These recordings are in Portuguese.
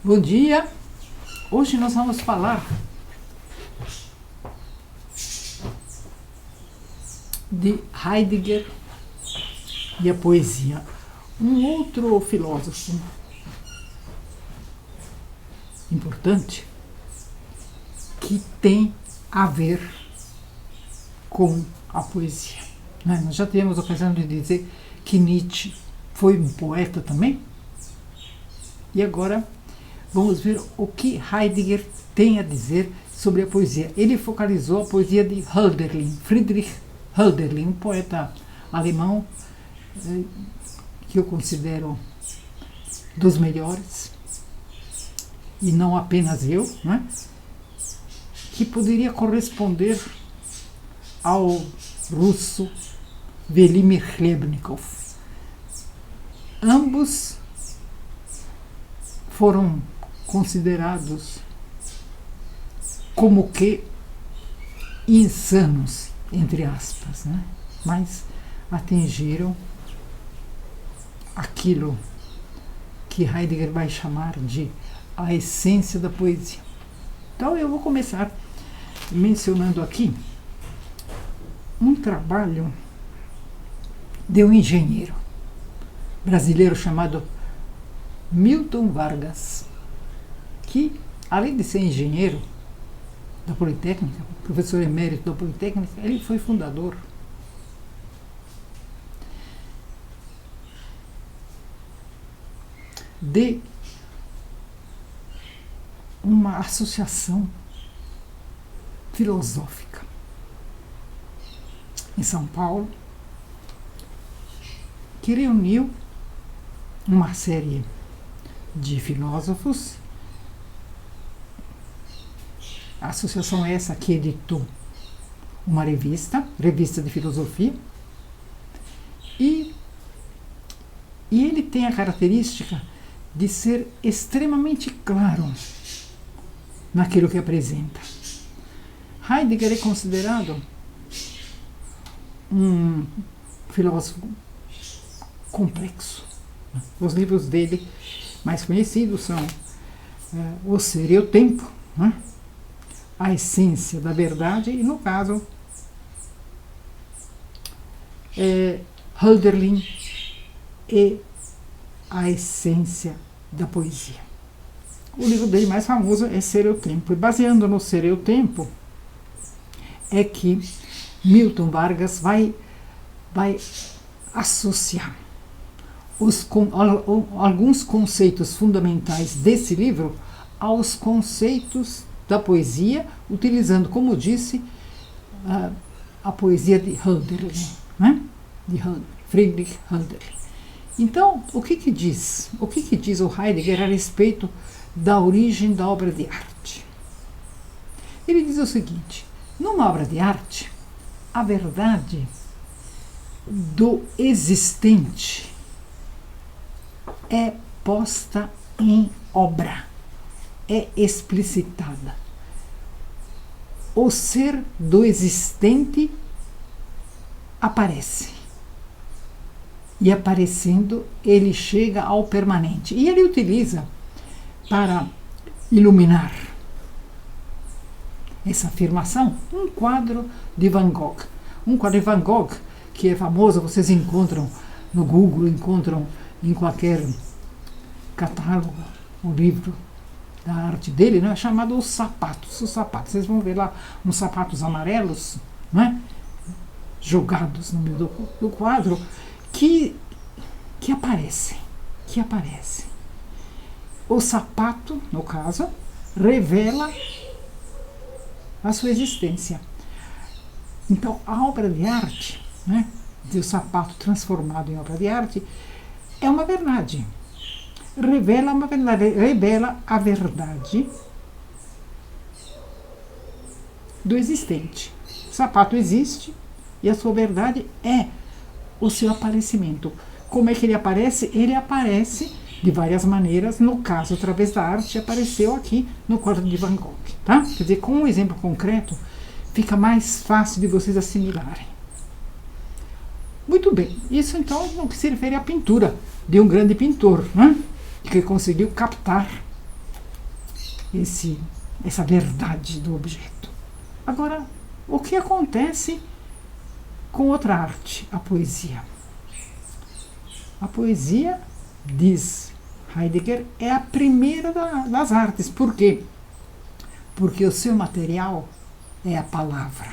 Bom dia! Hoje nós vamos falar de Heidegger e a poesia. Um outro filósofo importante que tem a ver com a poesia. Nós já tivemos a ocasião de dizer que Nietzsche foi um poeta também. E agora vamos ver o que Heidegger tem a dizer sobre a poesia. Ele focalizou a poesia de Hölderlin, Friedrich Hölderlin, um poeta alemão que eu considero dos melhores, e não apenas eu, né? Que poderia corresponder ao russo Velimir Hlebnikov. Ambos foram considerados como que insanos, entre aspas, né? Mas atingiram aquilo que Heidegger vai chamar de a essência da poesia. Então eu vou começar mencionando aqui um trabalho de um engenheiro brasileiro chamado Milton Vargas, que, além de ser engenheiro da Politécnica, professor emérito da Politécnica, ele foi fundador de uma associação filosófica em São Paulo, que reuniu uma série de filósofos. A associação essa que editou uma revista de filosofia, e ele tem a característica de ser extremamente claro naquilo que apresenta. Heidegger é considerado um filósofo complexo. Os livros dele mais conhecidos são O Ser e o Tempo, né? A Essência da Verdade, e no caso Hölderlin e a Essência da Poesia. O livro dele mais famoso é Ser e o Tempo, e baseando no Ser e o Tempo é que Milton Vargas vai associar alguns conceitos fundamentais desse livro aos conceitos da poesia, utilizando, como disse, a poesia de Hölderlin, né? De Friedrich Hölderlin. Então, o que diz o Heidegger a respeito da origem da obra de arte? Ele diz o seguinte: numa obra de arte, a verdade do existente é posta em obra, é explicitada. O ser do existente aparece. E aparecendo, ele chega ao permanente. E ele utiliza, para iluminar essa afirmação, um quadro de Van Gogh. Um quadro de Van Gogh que é famoso, vocês encontram no Google, encontram em qualquer catálogo o livro da arte dele, né, chamado Os Sapatos. Os Sapatos, vocês vão ver lá uns sapatos amarelos, né, jogados no meio do quadro, que aparecem. O sapato, no caso, revela a sua existência. Então, a obra de arte, né, do sapato transformado em obra de arte, é uma verdade. Revela a verdade do existente. O sapato existe e a sua verdade é o seu aparecimento. Como é que ele aparece? Ele aparece de várias maneiras. No caso, através da arte, apareceu aqui no quadro de Van Gogh. Tá? Quer dizer, com um exemplo concreto, fica mais fácil de vocês assimilarem. Muito bem, isso então no que se refere à pintura de um grande pintor, né? Que conseguiu captar essa verdade do objeto. Agora, o que acontece com outra arte, a poesia? A poesia, diz Heidegger, é a primeira das artes. Por quê? Porque o seu material é a palavra.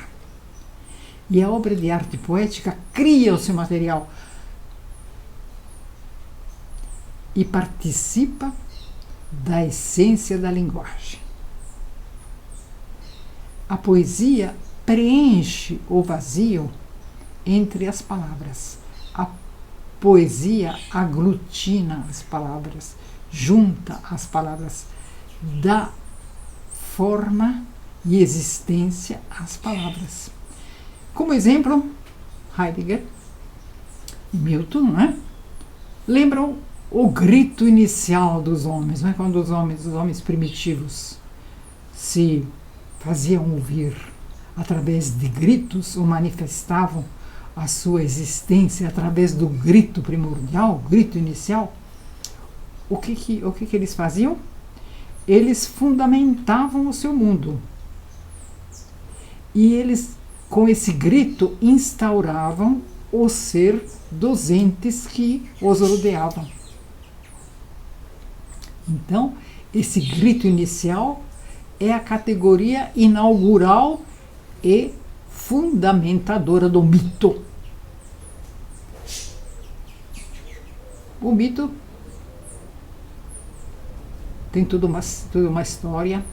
E a obra de arte poética cria o seu material e participa da essência da linguagem. A poesia preenche o vazio entre as palavras. A poesia aglutina as palavras, junta as palavras, dá forma e existência às palavras. Como exemplo, Heidegger e Milton, não é? Lembram o grito inicial dos homens, não é? Quando os homens primitivos se faziam ouvir através de gritos ou manifestavam a sua existência através do grito primordial, grito inicial. O que eles faziam? Eles fundamentavam o seu mundo. E eles, com esse grito, instauravam o ser dos entes que os rodeavam. Então, esse grito inicial é a categoria inaugural e fundamentadora do mito. O mito tem toda uma história,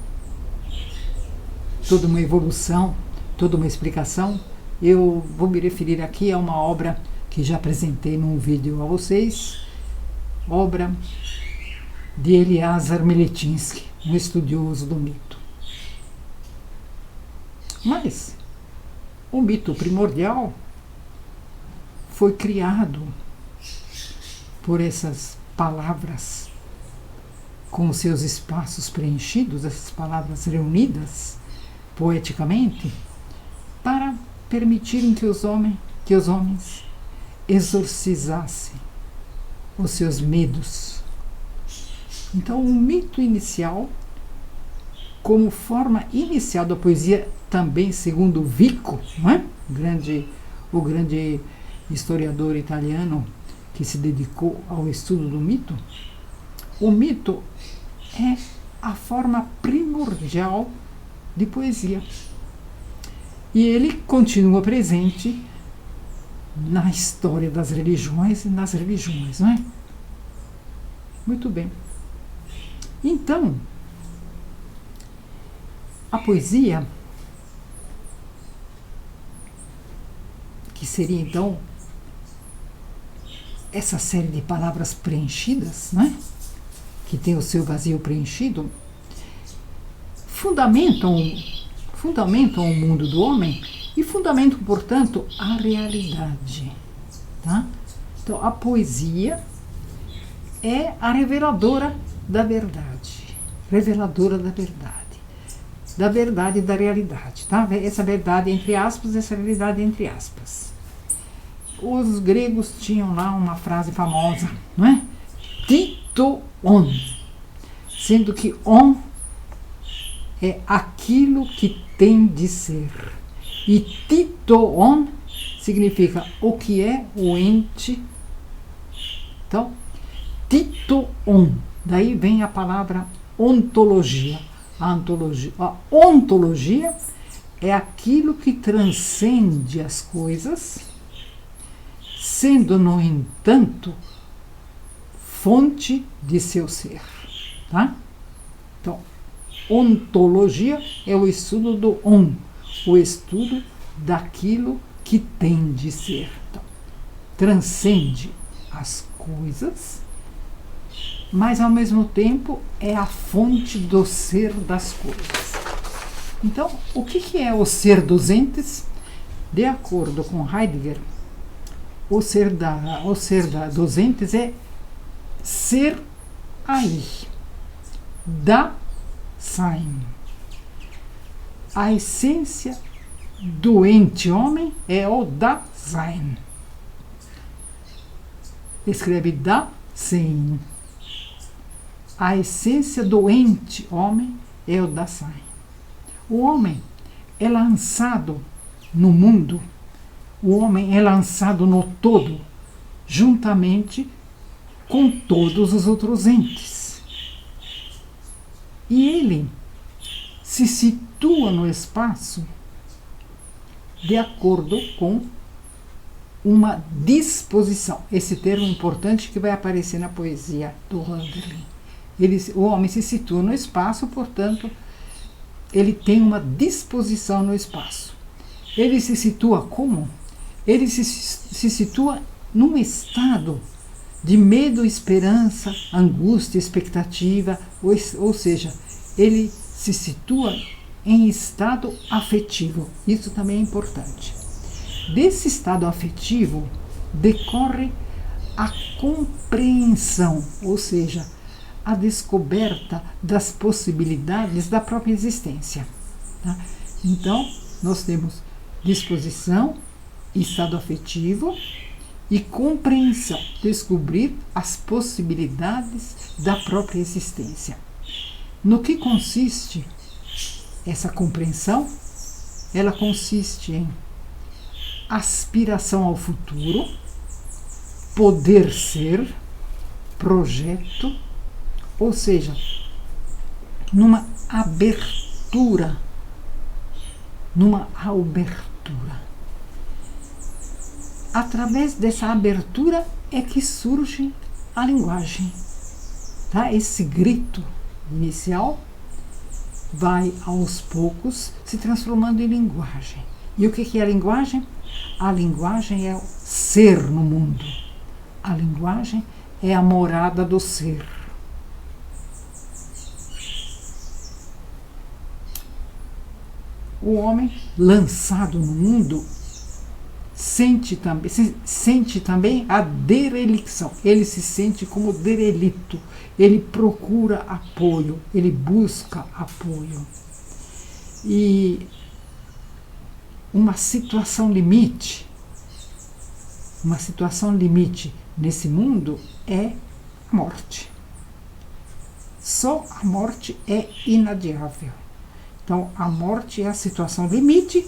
toda uma evolução, toda uma explicação. Eu vou me referir aqui a uma obra que já apresentei num vídeo a vocês, obra de Eliazar Meletinsky, um estudioso do mito. Mas o mito primordial foi criado por essas palavras com seus espaços preenchidos, essas palavras reunidas poeticamente, para permitirem que os homens exorcizassem os seus medos. Então, o mito inicial, como forma inicial da poesia, também segundo Vico, não é? O grande historiador italiano que se dedicou ao estudo do mito, o mito é a forma primordial de poesia. E ele continua presente na história das religiões e nas religiões, não é? Muito bem. Então, a poesia, que seria então essa série de palavras preenchidas, né, que tem o seu vazio preenchido, fundamentam o mundo do homem e fundamentam, portanto, a realidade. Tá? Então, a poesia é a reveladora da verdade, da verdade e da realidade. Tá? Essa verdade entre aspas, essa realidade entre aspas. Os gregos tinham lá uma frase famosa, não é? Tito on, sendo que on é aquilo que tem de ser. E tito on significa o que é o ente. Então, tito on, daí vem a palavra ontologia. A ontologia é aquilo que transcende as coisas, sendo, no entanto, fonte de seu ser. Tá? Então, ontologia é o estudo do on, o estudo daquilo que tem de ser. Então, transcende as coisas, mas ao mesmo tempo é a fonte do ser das coisas. Então, o que é o ser dos entes? De acordo com Heidegger, o ser dos entes é ser aí, da sein. A essência do ente homem é o da sein. Escreve da sein. A essência do ente homem é o Dasein. O homem é lançado no mundo, o homem é lançado no todo, juntamente com todos os outros entes. E ele se situa no espaço de acordo com uma disposição. Esse termo importante que vai aparecer na poesia do Hölderlin. O homem se situa no espaço, portanto, ele tem uma disposição no espaço. Ele se situa como? Ele se situa num estado de medo, esperança, angústia, expectativa, ou seja, ele se situa em estado afetivo. Isso também é importante. Desse estado afetivo decorre a compreensão, ou seja, a descoberta das possibilidades da própria existência. Tá? Então, nós temos disposição, estado afetivo e compreensão, descobrir as possibilidades da própria existência. No que consiste essa compreensão? Ela consiste em aspiração ao futuro, poder ser, projeto, ou seja, numa abertura, Através dessa abertura é que surge a linguagem. Tá? Esse grito inicial vai aos poucos se transformando em linguagem. E o que é a linguagem? A linguagem é o ser no mundo. A linguagem é a morada do ser. O homem lançado no mundo sente também a derelicção. Ele se sente como derelito. Ele procura apoio, ele busca apoio. E uma situação limite nesse mundo é a morte. Só a morte é inadiável. Então, a morte é a situação limite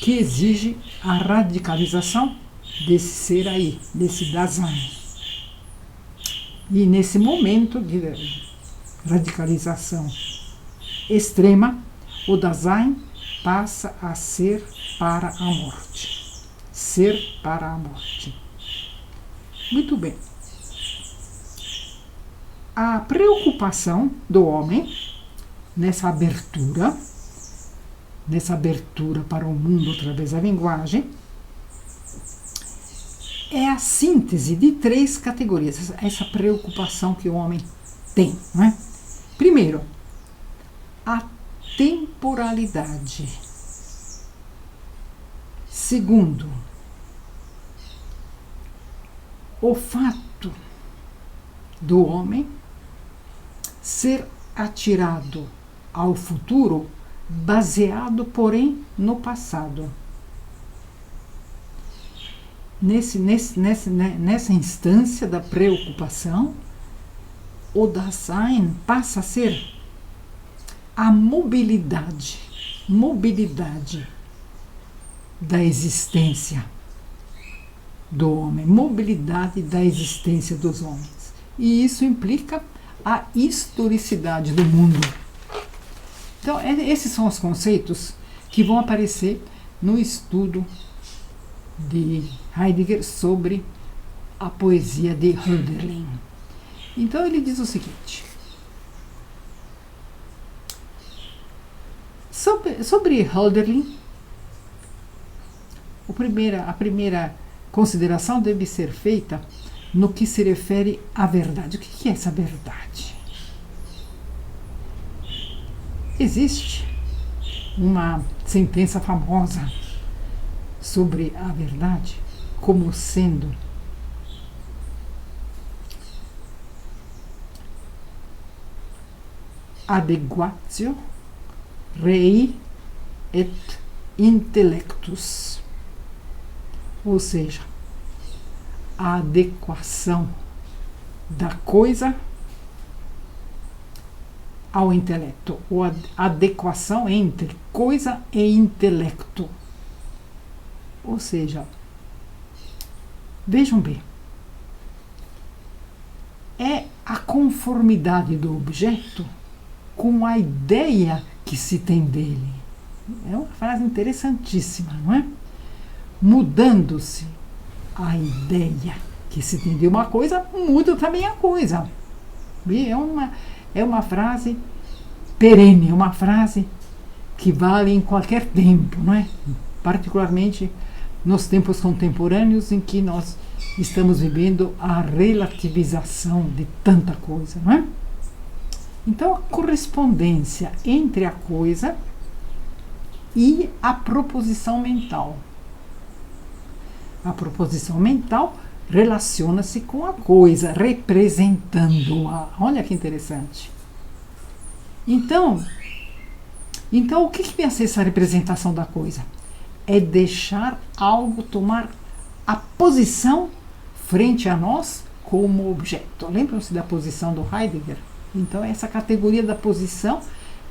que exige a radicalização desse ser aí, desse Dasein. E nesse momento de radicalização extrema, o Dasein passa a ser para a morte. Ser para a morte. Muito bem. A preocupação do homem nessa abertura para o mundo através da linguagem, é a síntese de 3 categorias, essa preocupação que o homem tem. Não é? Primeiro, a temporalidade. Segundo, o fato do homem ser atirado ao futuro baseado, porém, no passado. Nessa instância da preocupação, o Dasein passa a ser a mobilidade da existência do homem, mobilidade da existência dos homens. E isso implica a historicidade do mundo. Então, esses são os conceitos que vão aparecer no estudo de Heidegger sobre a poesia de Hölderlin. Então, ele diz o seguinte: sobre Hölderlin, a primeira consideração deve ser feita no que se refere à verdade. O que é essa verdade? Existe uma sentença famosa sobre a verdade como sendo adequatio rei et intellectus, ou seja, a adequação da coisa ao intelecto, ou a adequação entre coisa e intelecto. Ou seja, vejam bem, é a conformidade do objeto com a ideia que se tem dele. É uma frase interessantíssima, não é? Mudando-se a ideia que se tem de uma coisa, muda também a coisa. É uma frase perene, uma frase que vale em qualquer tempo, não é? Particularmente nos tempos contemporâneos em que nós estamos vivendo a relativização de tanta coisa, não é? Então, a correspondência entre a coisa e a proposição mental. A proposição mental relaciona-se com a coisa, representando-a. Olha que interessante. Então o que vem a ser essa representação da coisa? É deixar algo tomar a posição frente a nós como objeto. Lembram-se da posição do Heidegger? Então, essa categoria da posição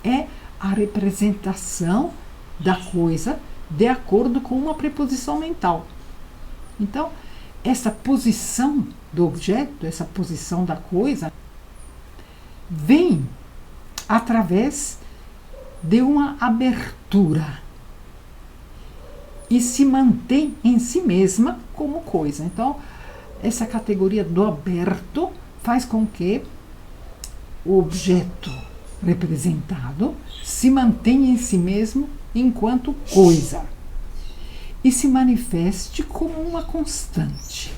é a representação da coisa de acordo com uma preposição mental. Então, essa posição do objeto, essa posição da coisa, vem através de uma abertura e se mantém em si mesma como coisa. Então, essa categoria do aberto faz com que o objeto representado se mantenha em si mesmo enquanto coisa e se manifeste como uma constante.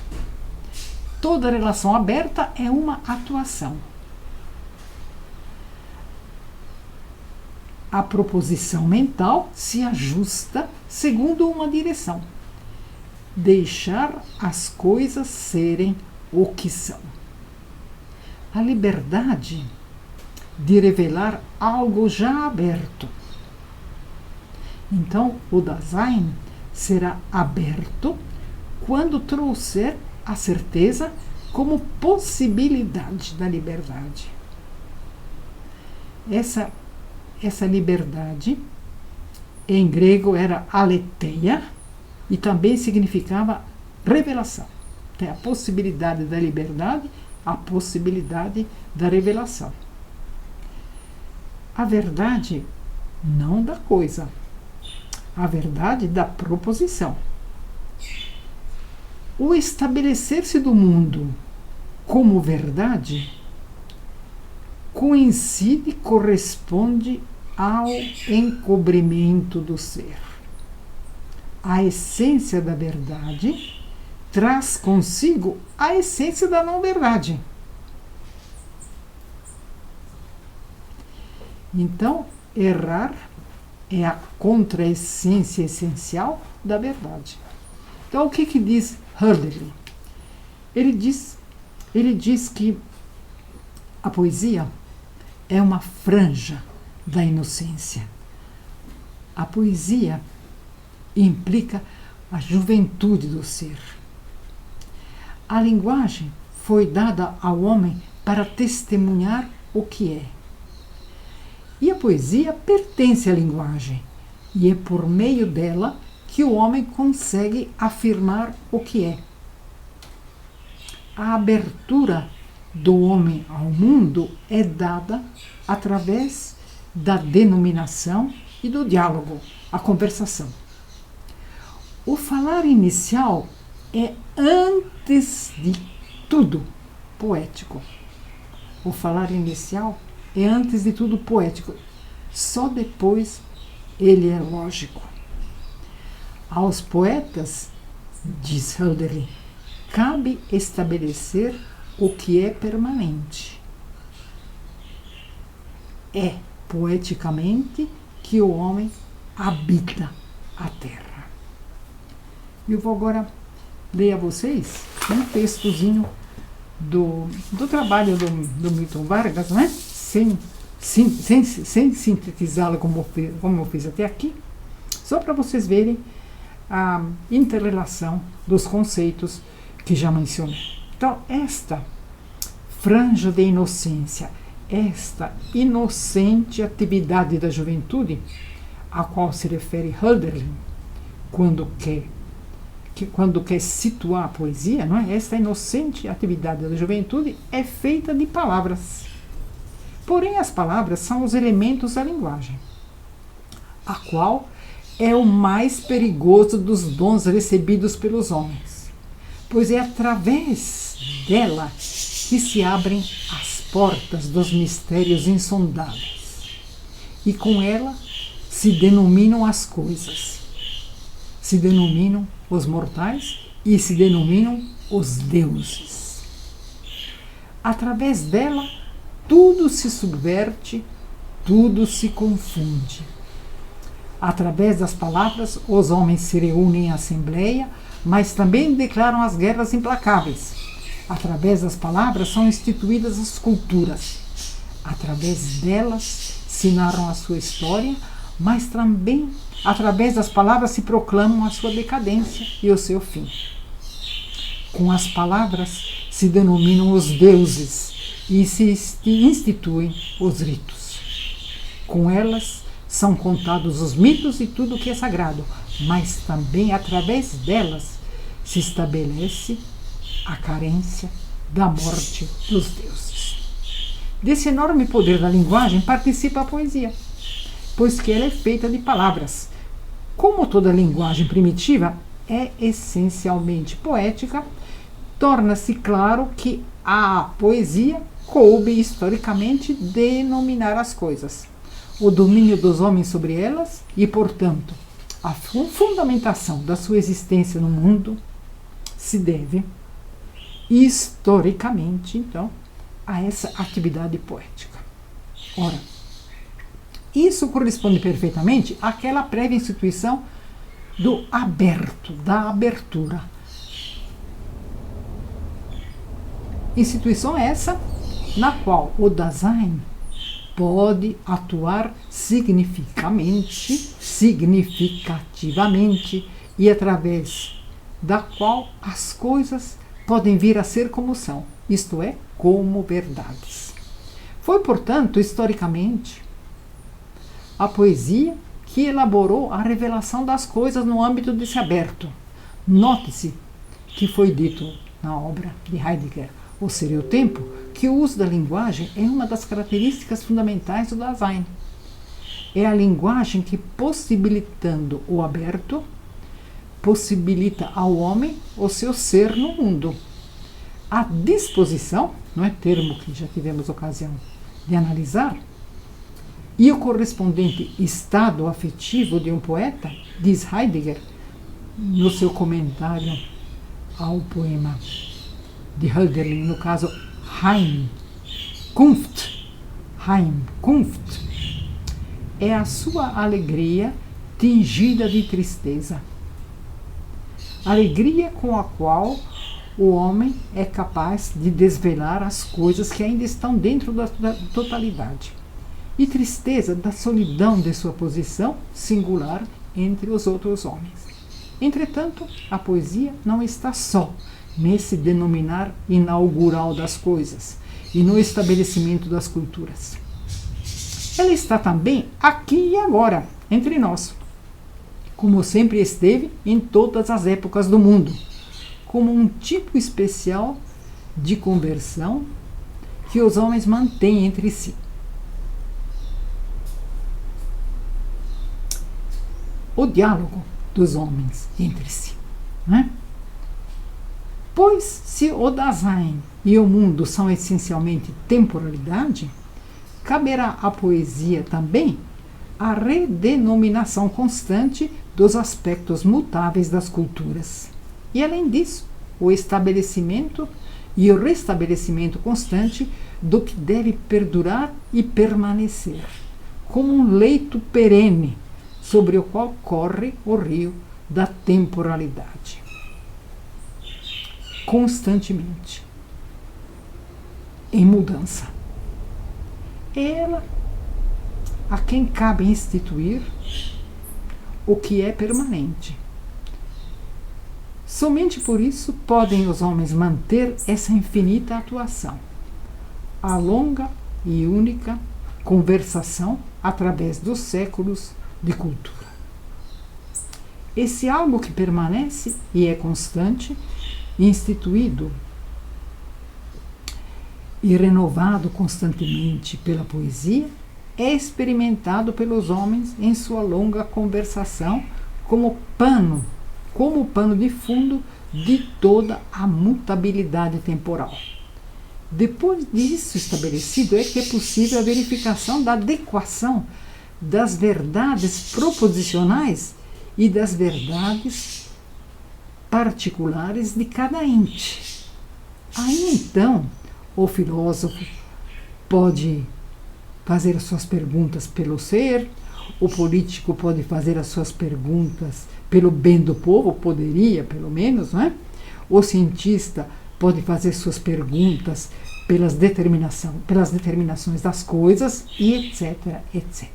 Toda relação aberta é uma atuação. A proposição mental se ajusta segundo uma direção: deixar as coisas serem o que são. A liberdade de revelar algo já aberto. Então, o Dasein será aberto quando trouxer a certeza como possibilidade da liberdade. Essa liberdade, em grego, era aletheia e também significava revelação. Tem a possibilidade da liberdade, a possibilidade da revelação. A verdade não da coisa, a verdade da proposição. O estabelecer-se do mundo como verdade coincide e corresponde ao encobrimento do ser. A essência da verdade traz consigo a essência da não-verdade. Então, errar é a contraessência essencial da verdade. Então, o que diz Hölderlin? Ele diz que a poesia é uma franja da inocência. A poesia implica a juventude do ser. A linguagem foi dada ao homem para testemunhar o que é. E a poesia pertence à linguagem, e é por meio dela que o homem consegue afirmar o que é. A abertura do homem ao mundo é dada através da denominação e do diálogo, a conversação. O falar inicial é, antes de tudo, poético. O falar inicial é, antes de tudo, poético. Só depois ele é lógico. Aos poetas, diz Hölderlin, cabe estabelecer o que é permanente. É poeticamente que o homem habita a terra. Eu vou agora ler a vocês um textozinho do trabalho do Milton Vargas, né? Sem sintetizá-lo como eu fiz até aqui, só para vocês verem a interrelação dos conceitos que já mencionei. Então, esta franja de inocência esta inocente atividade da juventude, a qual se refere Hölderlin, quando quer situar a poesia, não é? Esta inocente atividade da juventude é feita de palavras. Porém, as palavras são os elementos da linguagem, a qual é o mais perigoso dos dons recebidos pelos homens, pois é através dela que se abrem as portas dos mistérios insondáveis, e com ela se denominam as coisas, se denominam os mortais e se denominam os deuses. Através dela, tudo se subverte, tudo se confunde. Através das palavras, os homens se reúnem em assembleia, mas também declaram as guerras implacáveis. Através das palavras são instituídas as culturas. Através delas se narram a sua história, mas também através das palavras se proclamam a sua decadência e o seu fim. Com as palavras se denominam os deuses e se instituem os ritos. Com elas são contados os mitos e tudo o que é sagrado, mas também através delas se estabelece a carência da morte dos deuses. Desse enorme poder da linguagem participa a poesia, pois que ela é feita de palavras. Como toda linguagem primitiva é essencialmente poética, torna-se claro que a poesia coube historicamente denominar as coisas, o domínio dos homens sobre elas e, portanto, a fundamentação da sua existência no mundo se deve historicamente, então, a essa atividade poética. Ora, isso corresponde perfeitamente àquela prévia instituição do aberto, da abertura. Instituição essa na qual o Dasein pode atuar significativamente e através da qual as coisas podem vir a ser como são, isto é, como verdades. Foi, portanto, historicamente, a poesia que elaborou a revelação das coisas no âmbito desse aberto. Note-se que foi dito na obra de Heidegger, O Ser e o Tempo, que o uso da linguagem é uma das características fundamentais do Dasein. É a linguagem que, possibilitando o aberto, possibilita ao homem o seu ser no mundo. A disposição, não é termo que já tivemos ocasião de analisar, e o correspondente estado afetivo de um poeta, diz Heidegger, no seu comentário ao poema de Hölderlin, no caso Heimkunft, é a sua alegria tingida de tristeza. Alegria com a qual o homem é capaz de desvelar as coisas que ainda estão dentro da totalidade. E tristeza da solidão de sua posição singular entre os outros homens. Entretanto, a poesia não está só nesse denominar inaugural das coisas e no estabelecimento das culturas. Ela está também aqui e agora, entre nós, como sempre esteve em todas as épocas do mundo, como um tipo especial de conversão que os homens mantêm entre si. O diálogo dos homens entre si. Né? Pois, se o Dasein e o mundo são essencialmente temporalidade, caberá à poesia também a redenominação constante dos aspectos mutáveis das culturas. E, além disso, o estabelecimento e o restabelecimento constante do que deve perdurar e permanecer, como um leito perene sobre o qual corre o rio da temporalidade. Constantemente em mudança. Ela a quem cabe instituir o que é permanente. Somente por isso podem os homens manter essa infinita atuação, a longa e única conversação através dos séculos de cultura. Esse algo que permanece e é constante, instituído e renovado constantemente pela poesia, é experimentado pelos homens em sua longa conversação como pano de fundo de toda a mutabilidade temporal. Depois disso estabelecido é que é possível a verificação da adequação das verdades proposicionais e das verdades particulares de cada ente. Aí então, o filósofo pode fazer as suas perguntas pelo ser, o político pode fazer as suas perguntas pelo bem do povo, poderia pelo menos, não é? O cientista pode fazer suas perguntas pelas determinações das coisas e etc, etc.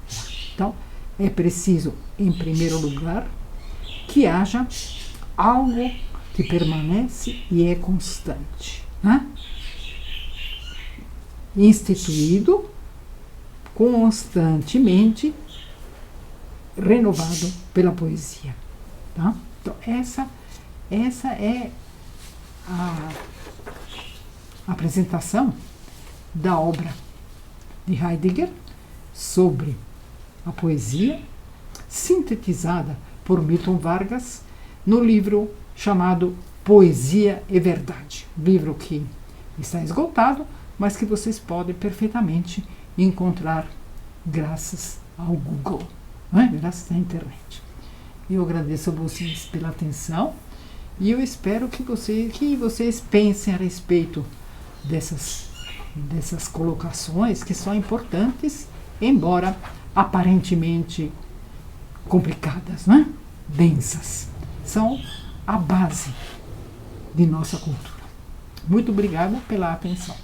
Então, é preciso, em primeiro lugar, que haja algo que permanece e é constante, né? Instituído, constantemente renovado pela poesia. Tá? Então, essa é a apresentação da obra de Heidegger sobre a poesia, sintetizada por Milton Vargas no livro chamado Poesia e Verdade. Livro que está esgotado, mas que vocês podem perfeitamente encontrar graças ao Google, não é? Graças à internet. Eu agradeço a vocês pela atenção e eu espero que vocês pensem a respeito dessas colocações que são importantes, embora aparentemente complicadas, não é? Densas. São a base de nossa cultura. Muito obrigada pela atenção.